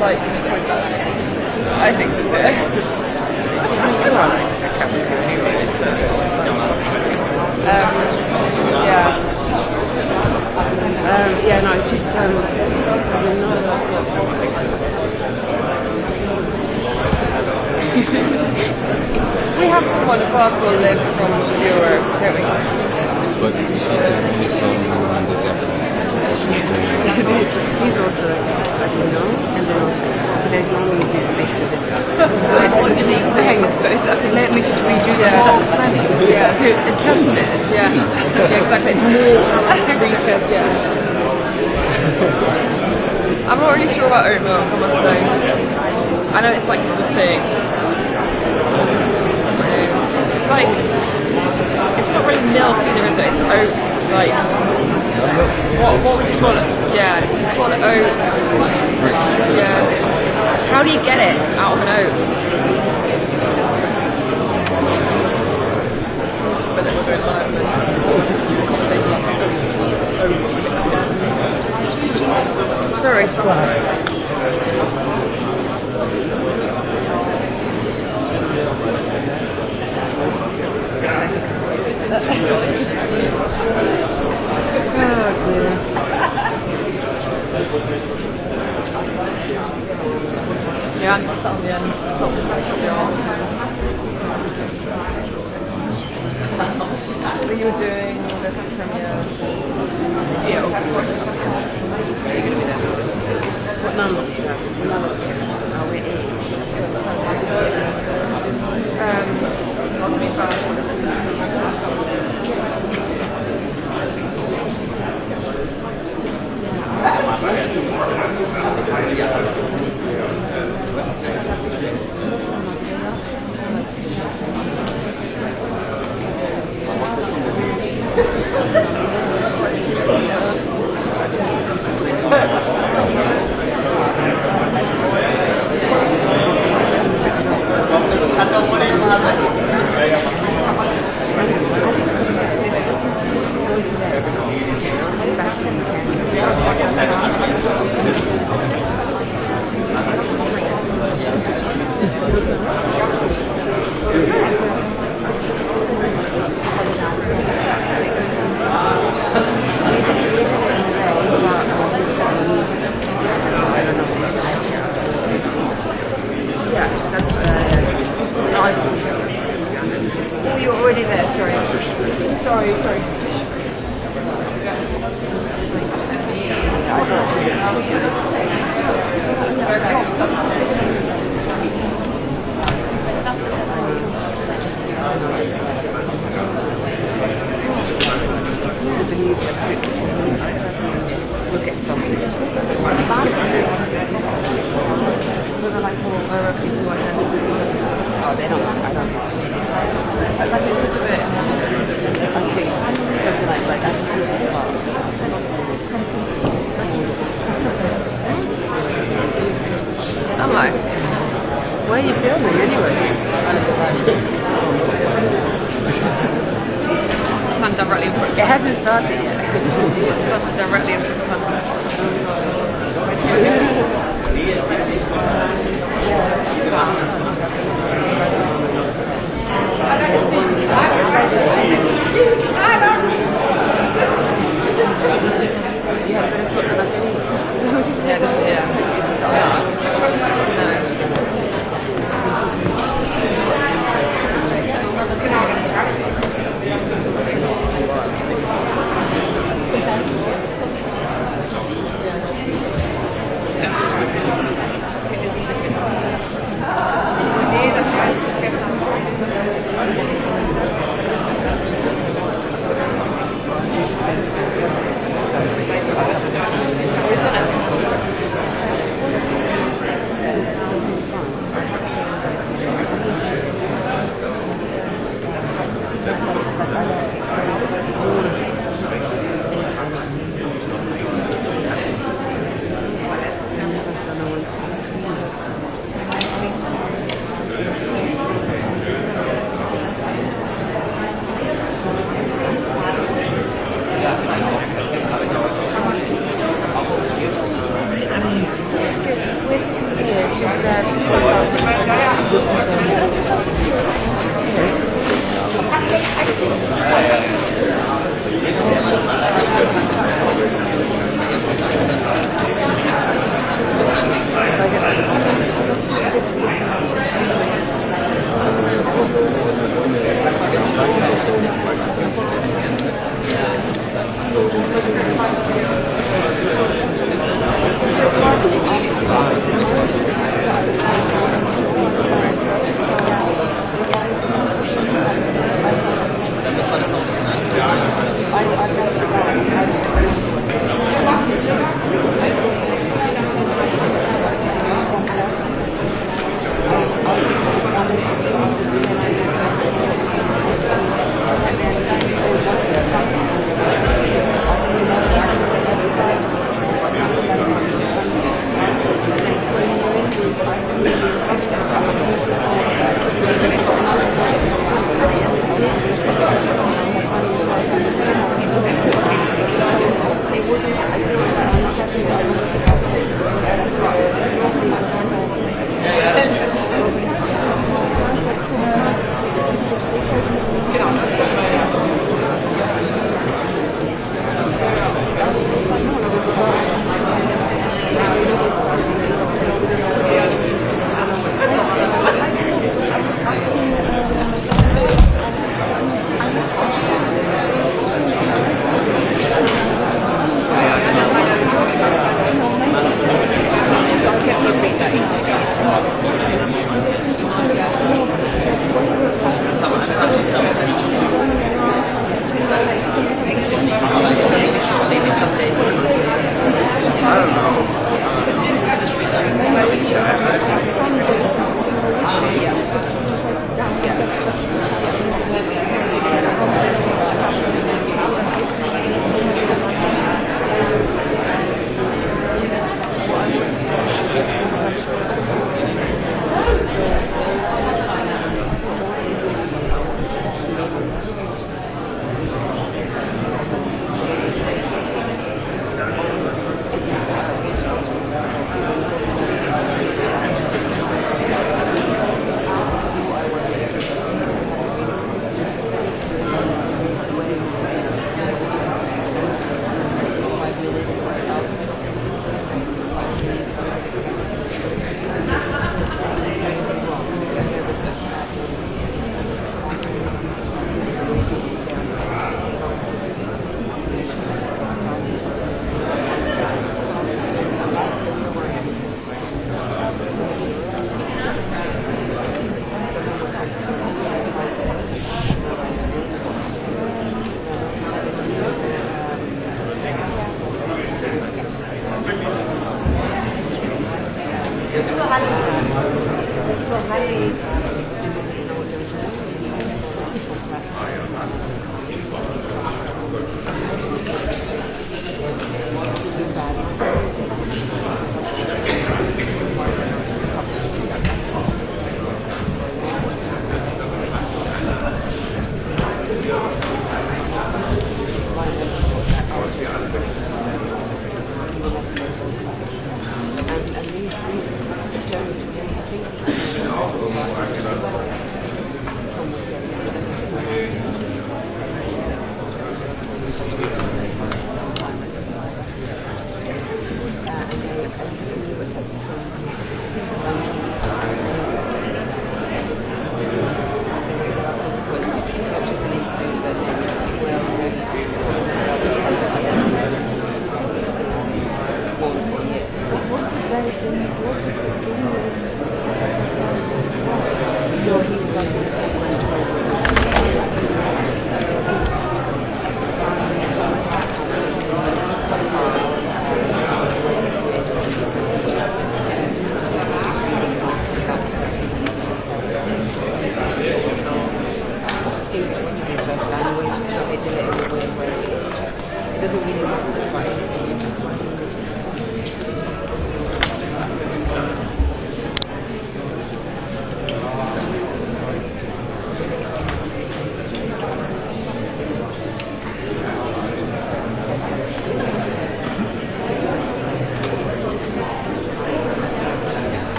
like, I think so. Yeah, no, it's just, we have someone as well who lives from Europe, don't we? But she's on this afternoon. he's also, and then also, they normally do the base of it. So it's okay. Let me just redo the whole planning. Yeah. To adjust it. Yeah, exactly. It's more research, yeah. I'm not really sure about oat milk, I must say. I know it's like the thing. It's like, it's not really milk either, is it? It's oat, like, what would you call it? Yeah, you call it oat. Yeah. How do you get it out of an oat? But then we're going live, sorry. Oh dear. Yeah, that's the end. So you were doing the premiere? Yeah, okay. Are you going to be there? What number? Oh, it is. Not me fast. Where are you filming anyway? It's not directly in front. It hasn't started yet. It's not directly in front.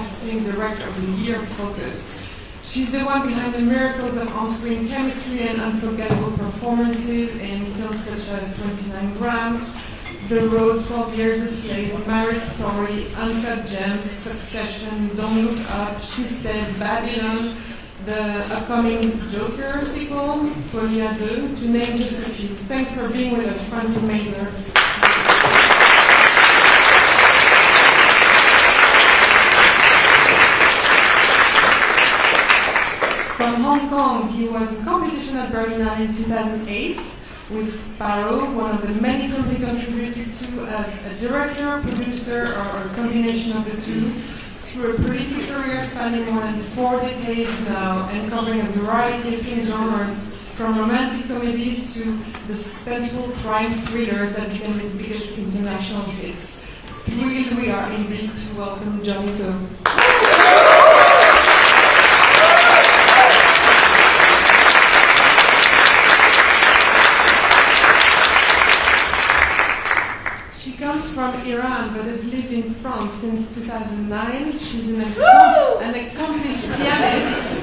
Casting Director of the Year Focus. She's the one behind the miracles of on-screen chemistry and unforgettable performances in films such as 29 Grams, The Road, 12 Years a Slave, Marriage Story, Uncut Gems, Succession, Don't Look Up, She Said, Babylon, the upcoming Joker sequel, Folia 2, to name just a few. Thanks for being with us, Francine Meisner. From Hong Kong, he was in competition at Berlinale in 2008 with Sparrow, one of the many films he contributed to as a director, producer, or a combination of the two, through a prolific career spanning more than 4 decades now and covering a variety of film genres, from romantic comedies to the suspenseful crime thrillers that became his biggest international hits. Thrilled we are indeed to welcome Johnny To. She comes from Iran but has lived in France since 2009. She's an accomplished pianist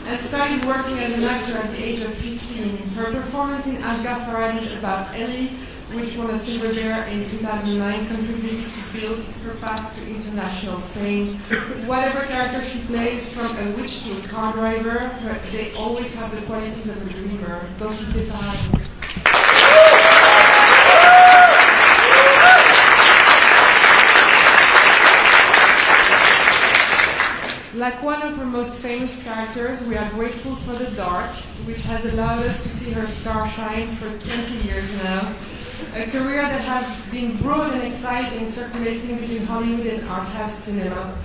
and started working as an actor at the age of 15. Her performance in Asghar Farhadi's About Ellie, which won a Silver Bear in 2009, contributed to build her path to international fame. Whatever character she plays, from a witch to a car driver, they always have the qualities of a dreamer. Golshifteh Farhadi. Like one of her most famous characters, we are grateful for The Dark, which has allowed us to see her star shine for 20 years now. A career that has been broad and exciting, circulating between Hollywood and art house cinema.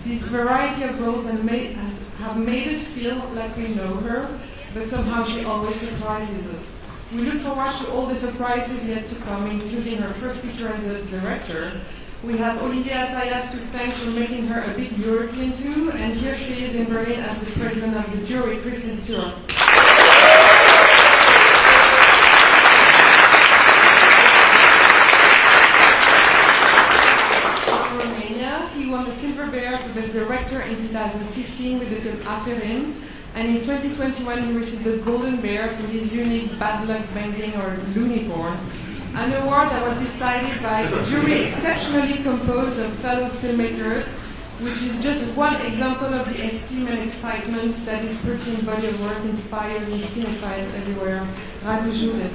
This variety of roles have made us feel like we know her, but somehow she always surprises us. We look forward to all the surprises yet to come, including her first feature as a director. We have Olivier Assayas to thank for making her a bit European too, and here she is in Berlin as the president of the jury, Kristen Stewart. From Romania, he won the Silver Bear for Best Director in 2015 with the film Aferin, and in 2021 he received the Golden Bear for his unique Bad Luck Banging or Looney Porn. An award that was decided by a jury exceptionally composed of fellow filmmakers, which is just one example of the esteem and excitement that his pertinent body of work inspires in cinephiles everywhere. Radu Jude.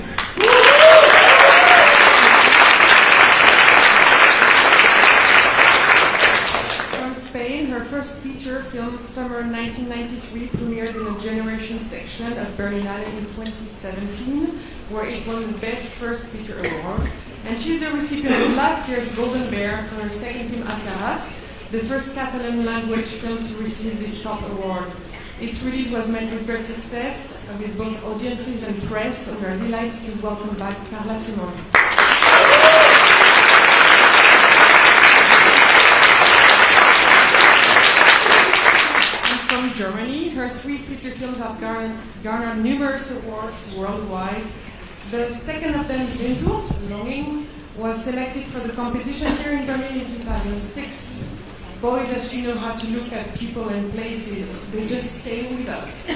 From Spain, her first feature film, Summer 1993, premiered in the Generation section of Berlinale in 2017, where it won the Best First Feature Award. And she's the recipient of last year's Golden Bear for her second film, Alcaraz, the first Catalan language film to receive this top award. Its release was met with great success with both audiences and press. We are delighted to welcome back Carla Simon. From Germany, her 3 feature films have garnered numerous awards worldwide. The second of them, Sehnsucht, Longing, was selected for the competition here in Berlin in 2006. Boy, does she know how to look at people and places. They just stay with us.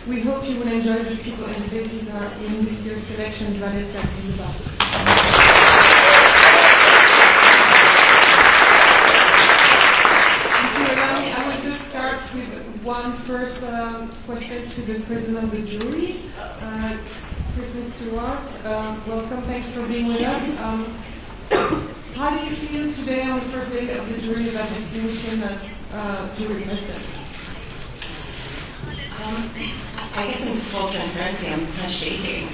We hope you will enjoy the people and places are in this year's selection Valeska Krizeba. If you allow me, I will just start with one first question to the president of the jury. Kristen Stewart, welcome, thanks for being with us. How do you feel today on the first day of the jury about distinction as jury president? I guess in full transparency, I'm kind of shaking.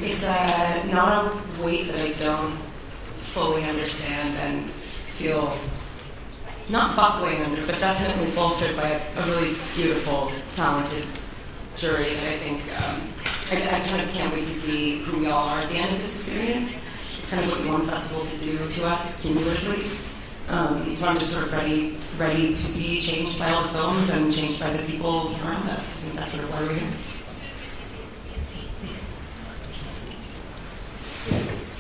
It's not a weight that I don't fully understand and feel not buckling under, but definitely bolstered by a really beautiful, talented jury that I think I kind of can't wait to see who we all are at the end of this experience. It's kind of what we want the festival to do to us cumulatively. So I'm just sort of ready to be changed by all the films and changed by the people around us. I think that's sort of why we're here. Yes.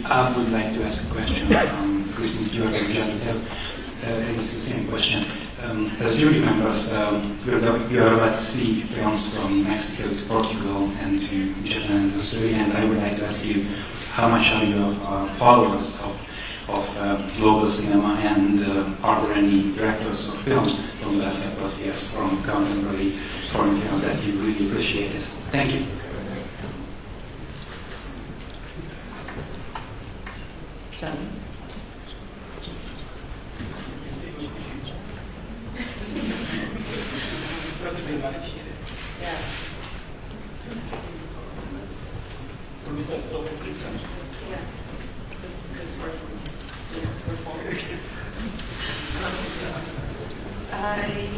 I would like to ask a question Kristen Stewart and Johnny Tell. It's the same question. As jury members, you are about to see films from Mexico to Portugal and to Japan and Australia, and I would like to ask you, how much are you followers of global cinema, and are there any directors of films from the last couple of years from contemporary foreign films that you really appreciated? Thank you. Johnny?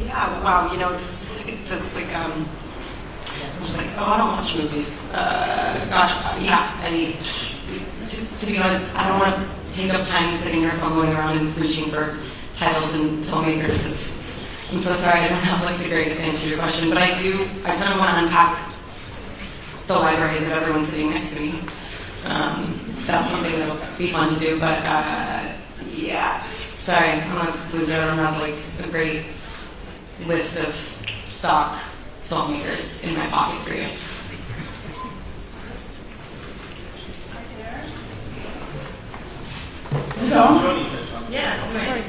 Yeah, wow, you know, it's like, I'm just like, oh, I don't watch movies. Gosh, yeah, I mean, to be honest, I don't want to take up time sitting here fumbling around and reaching for titles and filmmakers. I'm so sorry, I don't have like the greatest answer to your question, but I kind of want to unpack the libraries of everyone sitting next to me. That's something that'll be fun to do, but yeah, sorry, I'm a loser. I don't have like a great list of stock filmmakers in my pocket for you. No? Yeah, come here.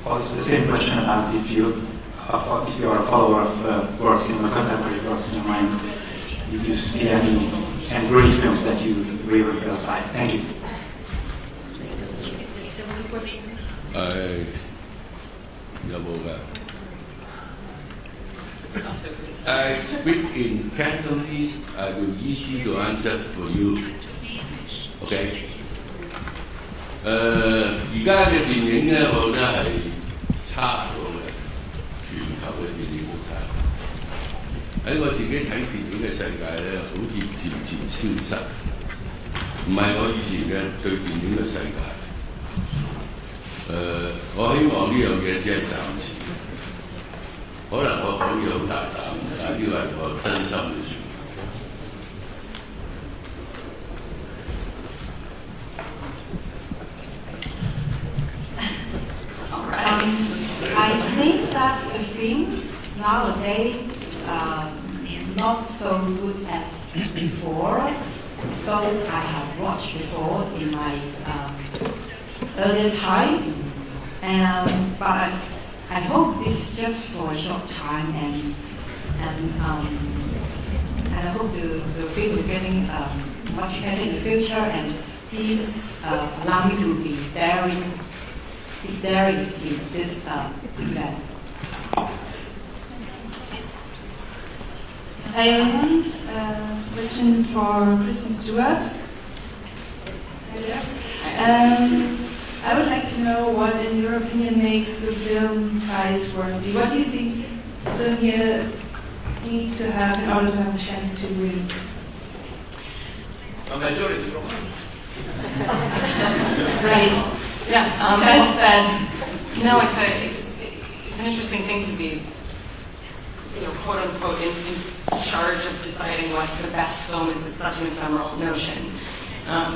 Also, the same question about if you are a follower of world cinema, contemporary world cinema, and did you see any great films that you really were impressed by? Thank you. There was a question. I speak in Cantonese. I will easy to answer for you. OK。而家嘅電影咧，我覺得係差咗嘅，全球嘅電影冇差。喺我自己睇電影嘅世界咧，好似漸漸消失，唔係我以前嘅對電影嘅世界。我希望呢樣嘢只係暫時嘅。可能我講嘢好大膽，但係呢個係我真心嘅説話。I think that the films nowadays are not so good as before. Those I have watched before in my earlier time, but I hope this is just for a short time, and I hope the film will getting much better in the future, and please allow me to be daring in this event. Hi everyone, question for Kristen Stewart. I would like to know what, in your opinion, makes the film prize worthy. What do you think the film here needs to have in order to have a chance to win? A majority. Right. Yeah. Says that. No, it's an interesting thing to be, quote unquote, in charge of deciding what the best film is. It's such an ephemeral notion.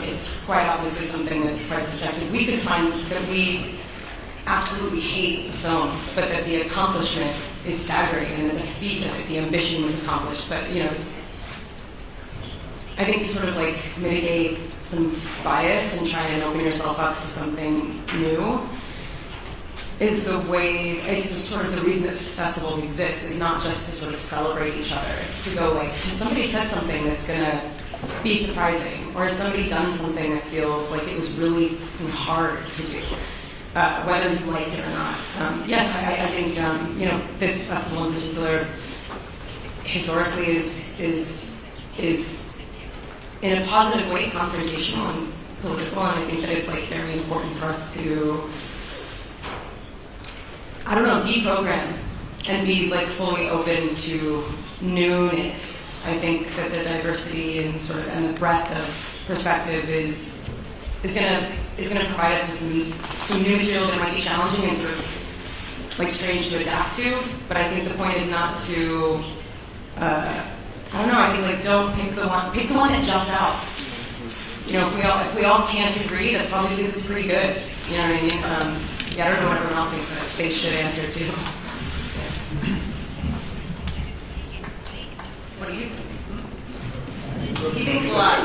It's quite obviously something that's quite subjective. We could find that we absolutely hate the film, but that the accomplishment is staggering, and that the feat of it, the ambition was accomplished. But it's, I think, to sort of like mitigate some bias and try and open yourself up to something new is the way, it's sort of the reason that festivals exist, is not just to sort of celebrate each other. It's to go like, has somebody said something that's gonna be surprising, or has somebody done something that feels like it was really hard to do, whether you like it or not. Yes, I think this festival in particular historically is in a positive way confrontational and political, and I think that it's like very important for us to, deprogram and be like fully open to newness. I think that the diversity and the breadth of perspective is gonna provide us with some new material that might be challenging and sort of like strange to adapt to. But I think the point is not to, I don't know. I think like don't pick the one that jumps out. You know, if we all can't agree, that's probably because it's pretty good. You know what I mean? Yeah, I don't know what everyone else thinks, but they should answer too. What do you think? He thinks a lot.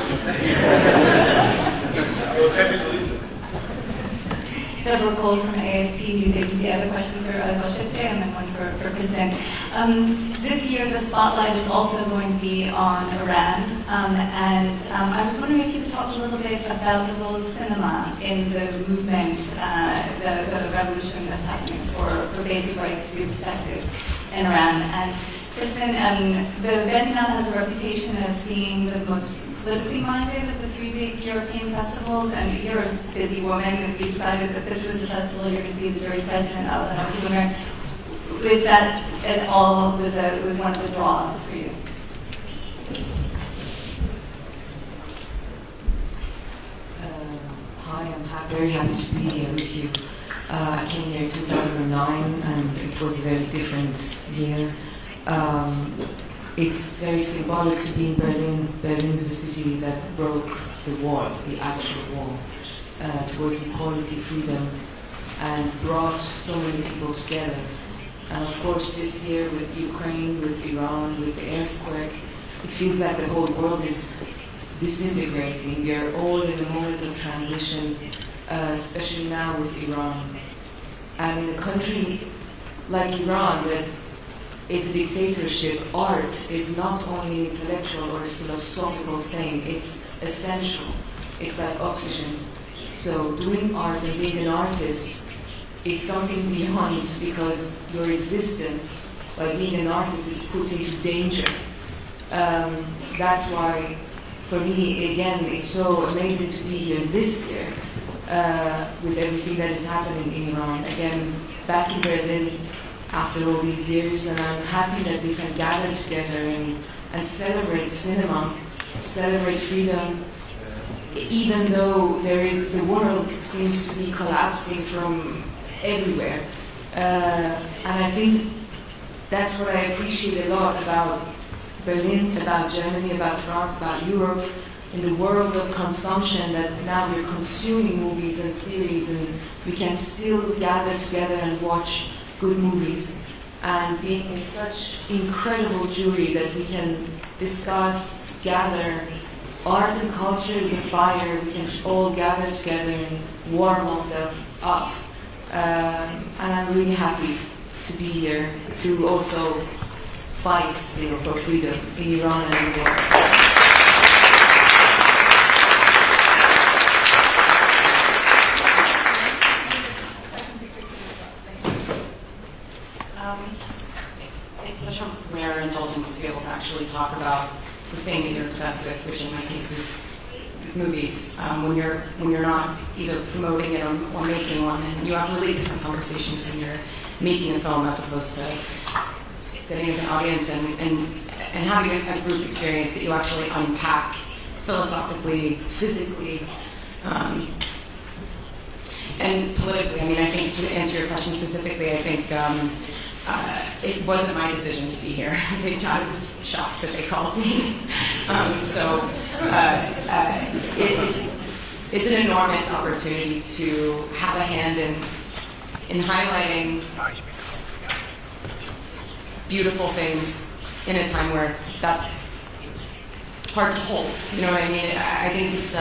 Deborah Cole from AFP News Agency. I have a question for Goshefte and then one for Kristen. This year the spotlight is also going to be on Iran, and I was wondering if you could talk a little bit about the role of cinema in the movement, the revolution that's happening for basic rights to be respected in Iran. And Kristen, the Biennale has a reputation of being the most politically minded of the 3 big European festivals, and you're a busy woman, and we decided that this was the festival you're going to be the jury president of, and I was wondering if that at all was one of the draws for you. Hi, I'm very happy to be here with you. I came here in 2009, and it was a very different year. It's very symbolic to be in Berlin. Berlin is a city that broke the wall, the actual wall, towards equality, freedom, and brought so many people together. And of course, this year with Ukraine, with Iran, with the earthquake, it feels like the whole world is disintegrating. We are all in a moment of transition, especially now with Iran. And in a country like Iran that is a dictatorship, art is not only an intellectual or a philosophical thing, it's essential. It's like oxygen. So doing art and being an artist is something beyond, because your existence by being an artist is put into danger. That's why, for me, again, it's so amazing to be here this year with everything that is happening in Iran. Again, back in Berlin after all these years, and I'm happy that we can gather together and celebrate cinema, celebrate freedom, even though the world seems to be collapsing from everywhere. And I think that's what I appreciate a lot about Berlin, about Germany, about France, about Europe, in the world of consumption, that now we're consuming movies and series, and we can still gather together and watch good movies, and being in such incredible jury that we can discuss, gather. Art and culture is a fire. We can all gather together and warm ourselves up. And I'm really happy to be here, to also fight still for freedom in Iran and in the world. It's such a rare indulgence to be able to actually talk about the thing that you're obsessed with, which in my case is movies. When you're not either promoting it or making one, and you have really different conversations when you're making a film as opposed to sitting as an audience and having a group experience that you actually unpack philosophically, physically, and politically. I mean, I think to answer your question specifically, I think it wasn't my decision to be here. I was shocked that they called me. It's an enormous opportunity to have a hand in highlighting beautiful things in a time where that's hard to hold. You know what I mean? I think it's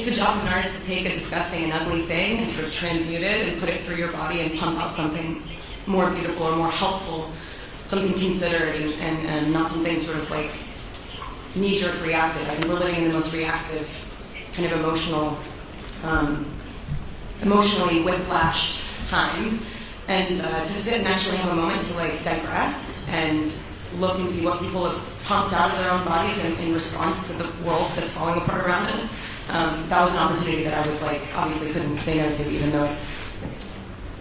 the job of an artist to take a disgusting and ugly thing and sort of transmute it and put it through your body and pump out something more beautiful or more helpful, something considered and not something sort of like knee-jerk reactive. I think we're living in the most reactive, kind of emotionally whiplashed time. And to sit and actually have a moment to like digress and look and see what people have pumped out of their own bodies in response to the world that's falling apart around us. That was an opportunity that I was like, obviously couldn't say no to, even though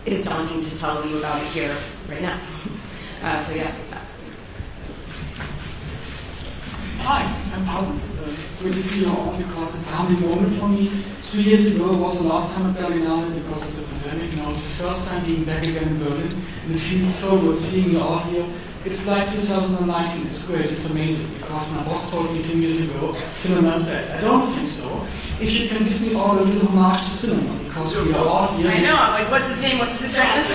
it is daunting to tell you about it here right now. So yeah. Hi, I'm Alex. good to see you all because it's a humbling moment for me. 2 years ago was the last time at Berlinale because of the pandemic. Now it's the first time being back again in Berlin, and it feels so good seeing you all here. It's like 2019, it's great, it's amazing, because my boss told me 2 years ago, cinema's dead. I don't think so. If you can give me all a little homage to cinema, because we are all here. I know, I'm like, what's his name, what's his address?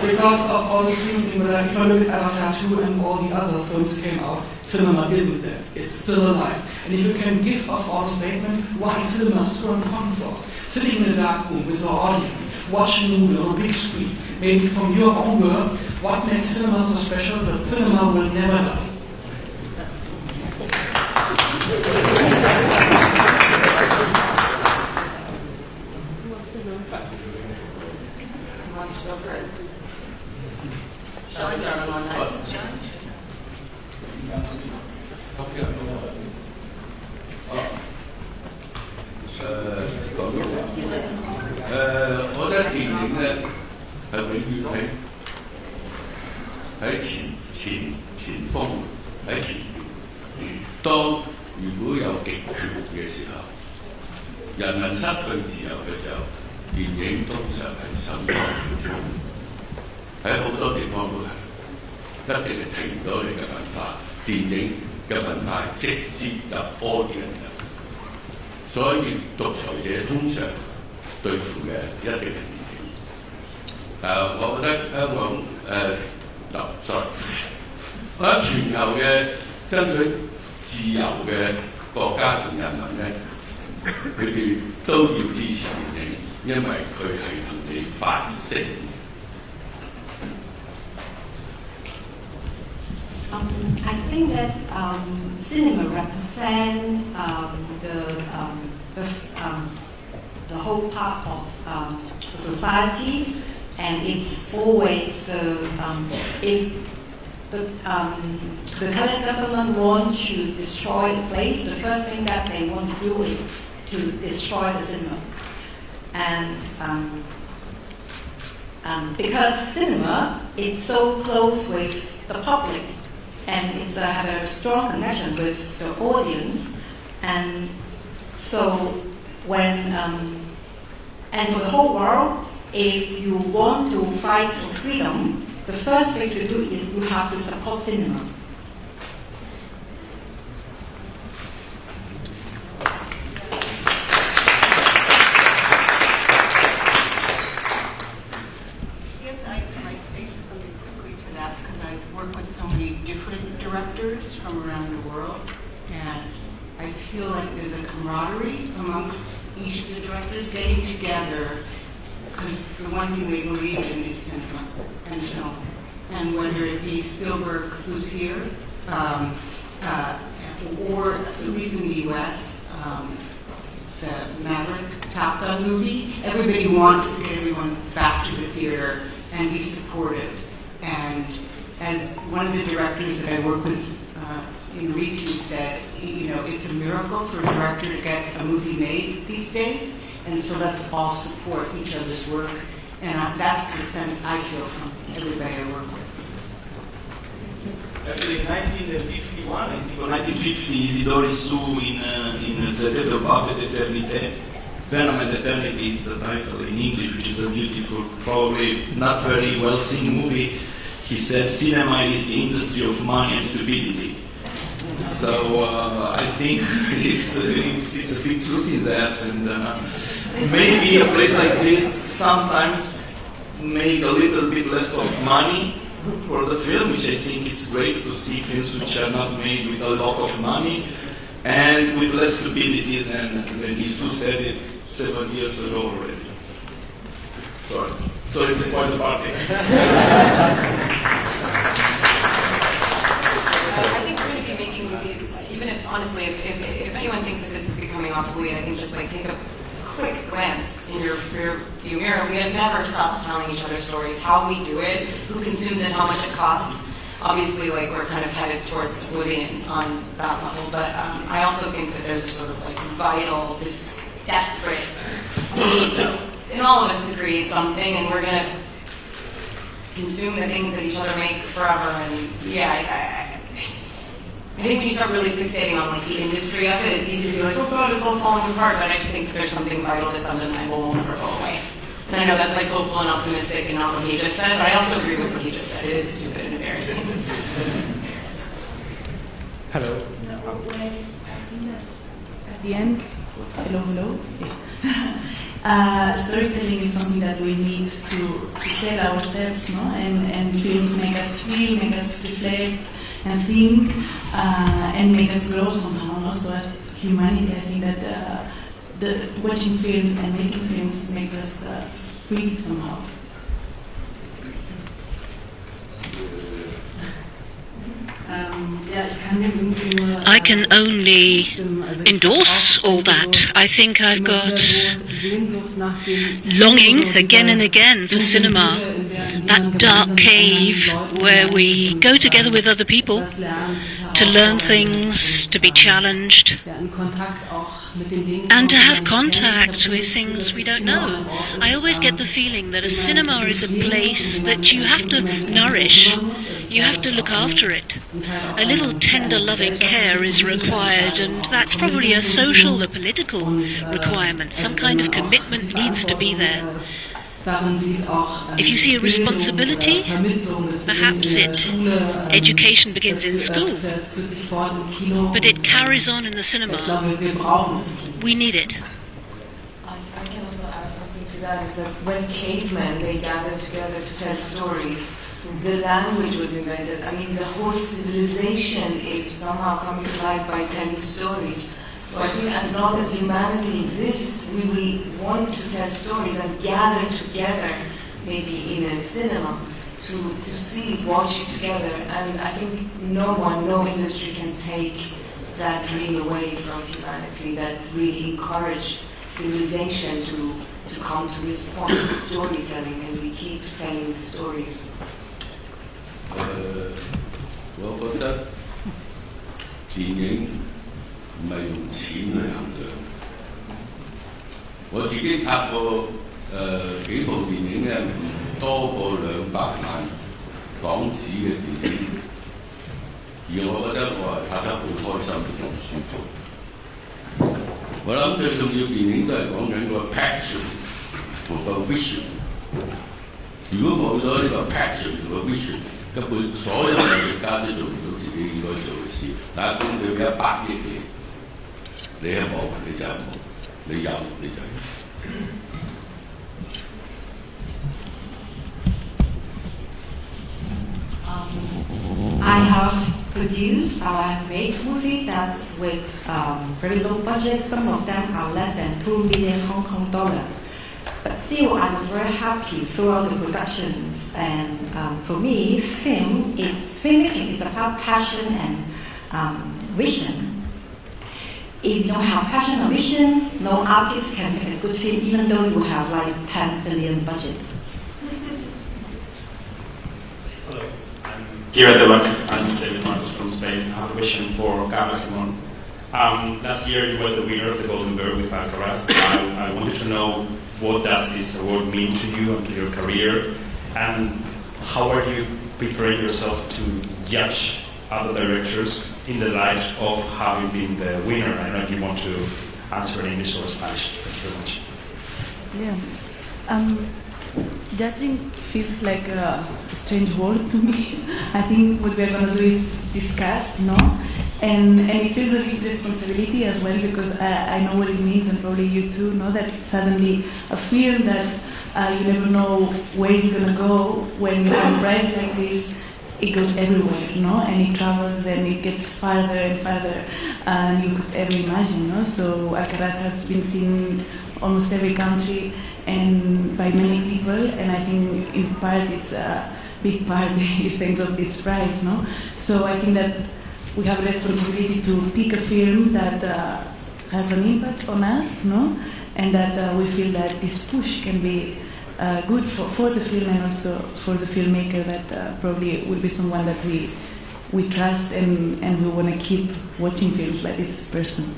because of all the streaming things, but if I look at Avatar 2 and all the other films came out, cinema isn't dead, it's still alive. And if you can give us all a statement, why cinema is so important for us, sitting in a dark room with our audience, watching a movie on a big screen, maybe from your own words, what makes cinema so special that cinema will never die? Who wants to go first? Who wants to go first? Shall I start on one side?我覺得電影咧係永遠喺前鋒喺前邊。當如果有極權嘅時候，人民失去自由嘅時候，電影通常係首當其衝。喺好多地方都係，一定係停咗你嘅文化，電影嘅文化直接入 audience 入。所以獨裁者通常對付嘅一定係電影。我覺得香港sorry， 我覺得全球嘅爭取自由嘅國家同人民咧，佢哋都要支持電影，因為佢係同你發聲。I think that cinema represents the whole part of the society, and it's always if the current government wants to destroy a place, the first thing that they want to do is to destroy the cinema, and because cinema is so close with the public. And it's have a strong connection with the audience, and so when and for the whole world, if you want to fight for freedom, the first thing to do is you have to support cinema. Directors from around the world, and I feel like there's a camaraderie amongst each of the directors getting together, because the one thing they believe in is cinema and film. And whether it be Spielberg, who's here, or at least in the US, the Maverick Top Gun movie, everybody wants to get everyone back to the theater and be supportive. And as one of the directors that I work with in Ritu said, you know, it's a miracle for a director to get a movie made these days, and so let's all support each other's work, and that's the sense I feel from everybody I work with. So. Actually, in 1951, I think, or 1950, Isidore Sue in Traité de Paix et d'Éternité, Venom and Eternity is the title in English, which is a beautiful, probably not very well-seen movie. He said, cinema is the industry of money and stupidity. So I think it's a big truth in that, and maybe a place like this sometimes make a little bit less of money for the film, which I think it's great to see films which are not made with a lot of money and with less stupidity than Isu said it 7 years ago already. Sorry to spoil the party. I think we're going to be making movies, even if, honestly, if anyone thinks that this is becoming obsolete, I think just like take a quick glance in your rear view mirror. We have never stopped telling each other stories, how we do it, who consumes it, how much it costs. Obviously, like, we're kind of headed towards oblivion on that level, but I also think that there's a sort of like vital, desperate need in all of us to create something, and we're going to consume the things that each other make forever. And yeah, I think when you start really fixating on like the industry of it, it's easy to be like, oh God, it's all falling apart. But I just think that there's something vital that's undeniable will never go away. And I know that's like hopeful and optimistic and not what he just said, but I also agree with what he just said. It is stupid and embarrassing. Hello. At the end, hello. Storytelling is something that we need to tell ourselves, no? And films make us feel, make us reflect and think, and make us grow somehow. No? So as humanity, I think that the watching films and making films makes us free somehow. I can only endorse all that. I think I've got longing again and again for cinema, that dark cave where we go together with other people to learn things, to be challenged, and to have contact with things we don't know. I always get the feeling that a cinema is a place that you have to nourish. You have to look after it. A little tender, loving care is required, and that's probably a social or political requirement. Some kind of commitment needs to be there. If you see a responsibility, perhaps education begins in school, but it carries on in the cinema. We need it. I can also add something to that, is that when cavemen, they gathered together to tell stories, the language was invented. I mean, the whole civilization is somehow coming to life by telling stories. So I think as long as humanity exists, we will want to tell stories and gather together, maybe in a cinema, to see it, watch it together. And I think no industry can take that dream away from humanity, that really encouraged civilization to come to this point of storytelling, and we keep telling stories. 我覺得電影唔係用錢去衡量。我自己拍過幾部電影咧，唔多過200萬港紙嘅電影，而我覺得我係拍得好開心同好舒服。我諗最重要電影都係講緊個 passion 同個 vision。如果冇咗呢個 passion 同個 vision，根本所有藝術家都做唔到自己應該做嘅事。但係佢俾100億你係冇你就係冇，你有你就有。I have produced or I have made movie that's with very low budget. Some of them are less than 2 million Hong Kong dollar. But still, I was very happy throughout the productions. And for me, filmmaking is about passion and vision. If you don't have passion or visions, no artist can make a good film, even though you have like 10 billion budget. Hello, I'm here at the back. I'm David Marcos from Spain. I have a question for Carla Simon. Last year you were the winner of the Golden Bird with Alcaraz. I wanted to know, what does this award mean to you and to your career, and how are you preparing yourself to judge other directors in the light of having been the winner? I don't know if you want to answer in English or Spanish. Thank you very much. Yeah. Judging feels like a strange word to me. I think what we're going to do is discuss, no? And it feels a big responsibility as well, because I know what it means, and probably you too know, that suddenly a film that you never know where it's going to go, when you have a prize like this, it goes everywhere, no? And it travels and it gets farther and farther than you could ever imagine, no? So Alcaraz has been seen almost every country and by many people, and I think in part is a big part is thanks of this prize, no? So I think that we have a responsibility to pick a film that has an impact on us, no? And that we feel that this push can be good for the film, and also for the filmmaker, that probably will be someone that we trust, and we want to keep watching films by this person.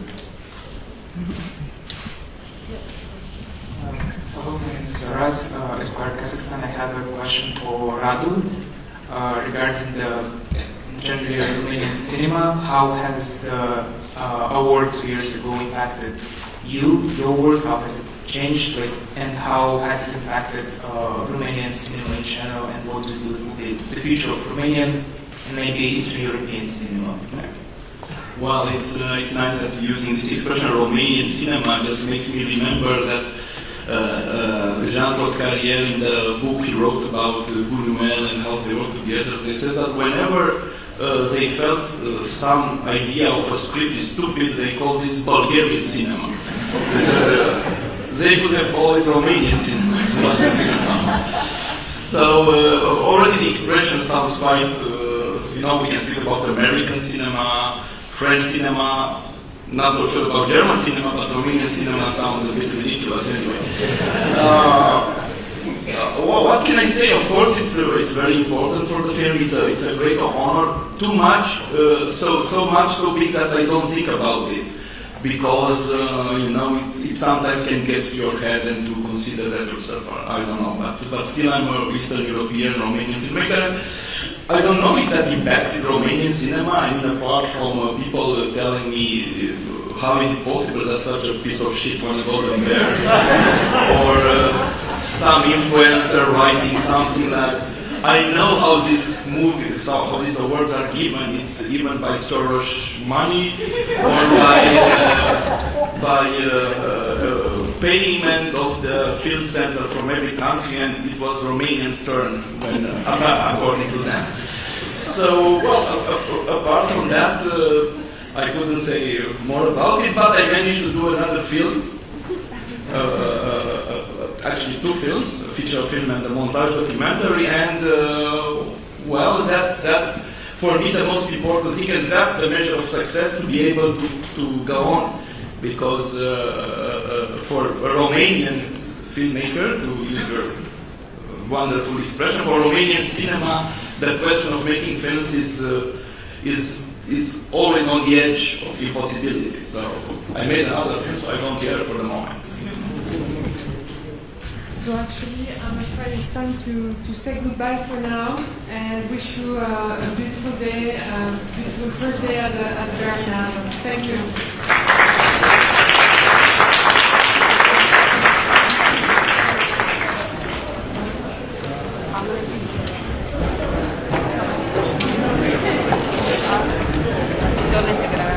Hello, my name is Aras, Spark Assistant. I have a question for Radu regarding the generally Romanian cinema. How has the award 2 years ago impacted you, your work? How has it changed? And how has it impacted Romanian cinema in general? And what do you believe will be the future of Romanian and maybe Eastern European cinema? Well, it's nice that using this expression Romanian cinema just makes me remember that Jean-Claude Carrière, in the book he wrote about Buñuel and how they work together, they said that whenever they felt some idea of a script is stupid, they call this Bulgarian cinema. They could have called it Romanian cinema as well. So already the expression sounds quite, we can speak about American cinema, French cinema, not so sure about German cinema, but Romanian cinema sounds a bit ridiculous anyway. What can I say? Of course, it's very important for the film. It's a great honor. Too much, so much so big that I don't think about it, because it sometimes can get to your head and to consider that yourself. I don't know, but still I'm an Eastern European Romanian filmmaker. I don't know if that impacted Romanian cinema. I mean, apart from people telling me how is it possible that such a piece of shit won a Golden Bear, or some influencer writing something that I know how this movie, how these awards are given. It's even by Soros money or by payment of the film center from every country, and it was Romania's turn when, according to them. So, well, apart from that, I couldn't say more about it, but I managed to do another film. Actually 2 films, a feature film and a montage documentary, and well, that's for me the most important thing, and that's the measure of success, to be able to go on, because for a Romanian filmmaker, to use your wonderful expression, for Romanian cinema, the question of making films is always on the edge of impossibility. So I made another film, so I don't care for the moment. So actually, I'm afraid it's time to say goodbye for now, and wish you a beautiful day, a beautiful first day at the Berlinale. Thank you. ¿Dónde se graba?